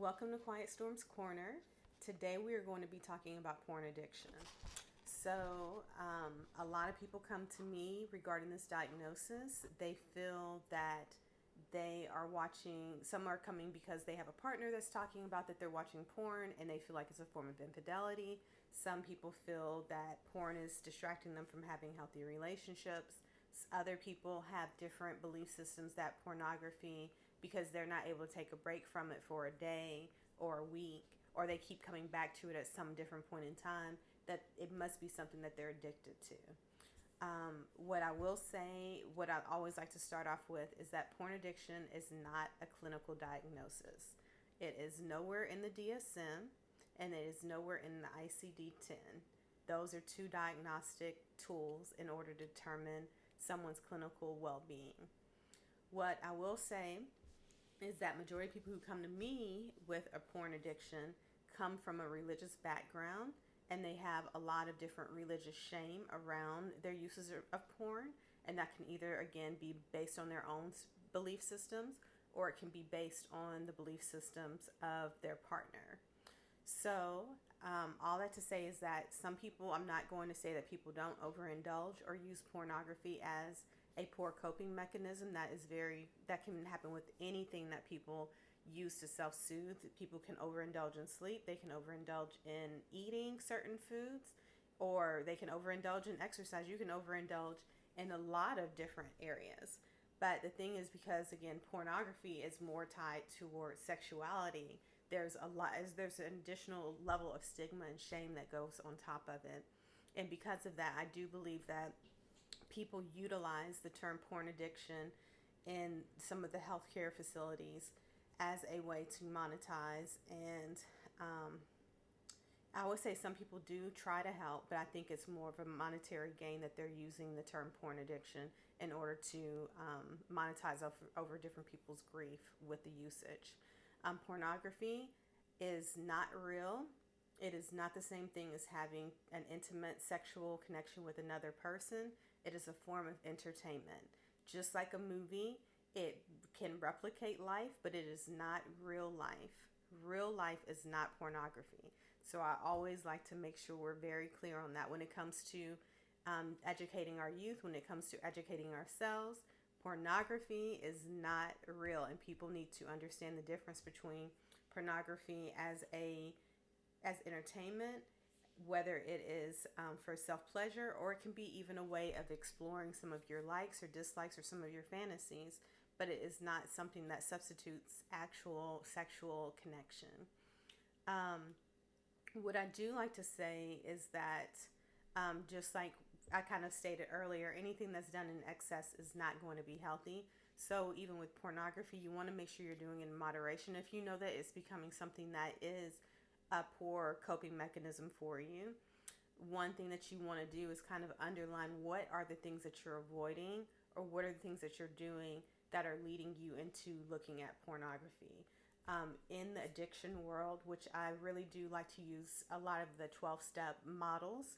Welcome to Quiet Storm's Corner. Today we are going to be talking about porn addiction. A lot of people come to me regarding this diagnosis. They feel that they are watching, some are coming because they have a partner that's talking about that they're watching porn and they feel like it's a form of infidelity. Some people feel that porn is distracting them from having healthy relationships. Other people have different belief systems that pornography, because they're not able to take a break from it for a day or a week, or they keep coming back to it at some different point in time, that it must be something that they're addicted to. What I will say, what I always like to start off with, is that porn addiction is not a clinical diagnosis. It is nowhere in the DSM and it is nowhere in the ICD 10. Those are two diagnostic tools in order to determine someone's clinical well being. What I will say is that majority of people who come to me with a porn addiction come from a religious background, and they have a lot of different religious shame around their uses of porn, and that can either again be based on their own belief systems, or it can be based on the belief systems of their partner. All that to say is that some people, I'm not going to say that people don't overindulge or use pornography as a poor coping mechanism. That can happen with anything that people use to self-soothe. People can overindulge in sleep, they can overindulge in eating certain foods, or they can overindulge in exercise. You can overindulge in a lot of different areas. But the thing is, because again, pornography is more tied towards sexuality, there's an additional level of stigma and shame that goes on top of it. And because of that, I do believe that people utilize the term porn addiction in some of the healthcare facilities as a way to monetize. And I would say some people do try to help, but I think it's more of a monetary gain that they're using the term porn addiction in order to monetize over different people's grief with the usage. Pornography is not real. It is not the same thing as having an intimate sexual connection with another person. It is a form of entertainment. Just like a movie, it can replicate life, but it is not real life. Real life is not pornography. So I always like to make sure we're very clear on that when it comes to educating our youth, when it comes to educating ourselves. Pornography is not real, and people need to understand the difference between pornography as entertainment, whether it is for self-pleasure, or it can be even a way of exploring some of your likes or dislikes or some of your fantasies, but it is not something that substitutes actual sexual connection. What I do like to say is that just like I kind of stated earlier, anything that's done in excess is not going to be healthy. So even with pornography, you want to make sure you're doing it in moderation. If you know that it's becoming something that is a poor coping mechanism for you, one thing that you want to do is kind of underline what are the things that you're avoiding, or what are the things that you're doing that are leading you into looking at pornography. In the addiction world, which I really do like to use a lot of the 12-step models,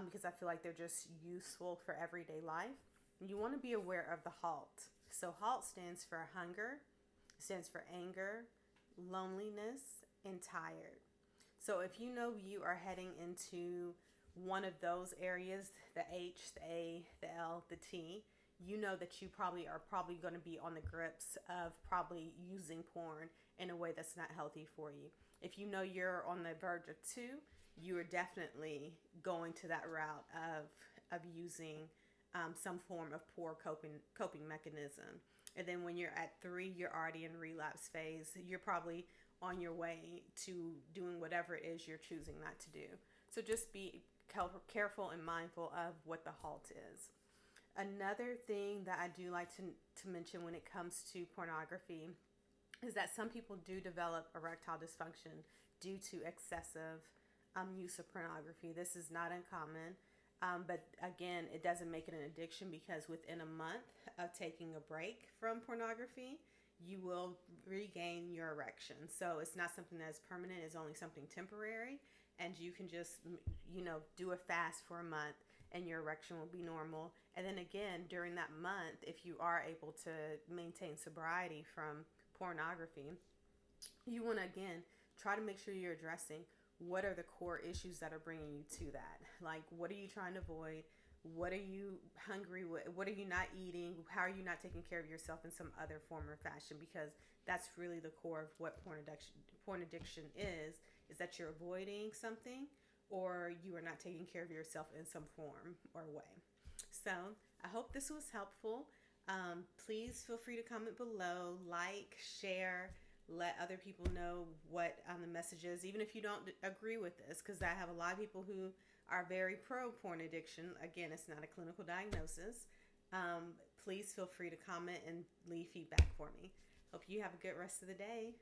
because I feel like they're just useful for everyday life. You want to be aware of the HALT. So HALT stands for hunger, stands for anger, loneliness, and tired. So if you know you are heading into one of those areas, the H, the A, the L, the T, you know that you are probably going to be on the grips of probably using porn in a way that's not healthy for you. If you know you're on the verge of 2, you are definitely going to that route of using some form of poor coping mechanism. And then when you're at 3, you're already in relapse phase. You're probably on your way to doing whatever it is you're choosing not to do. So just be careful and mindful of what the HALT is. Another thing that I do like to mention when it comes to pornography is that some people do develop erectile dysfunction due to excessive use of pornography. This is not uncommon, but again, it doesn't make it an addiction, because within a month of taking a break from pornography, you will regain your erection. So it's not something that's permanent, it's only something temporary, and you can just, do a fast for a month and your erection will be normal. And then again, during that month, if you are able to maintain sobriety from pornography, you want to, again, try to make sure you're addressing what are the core issues that are bringing you to that. Like, what are you trying to avoid? What are you hungry with? What are you not eating? How are you not taking care of yourself in some other form or fashion? Because that's really the core of what porn addiction is that you're avoiding something, or you are not taking care of yourself in some form or way. So I hope this was helpful. Please feel free to comment below, like, share, let other people know what the message is, even if you don't agree with this, because I have a lot of people who are very pro porn addiction. Again, it's not a clinical diagnosis. Please feel free to comment and leave feedback for me. Hope you have a good rest of the day.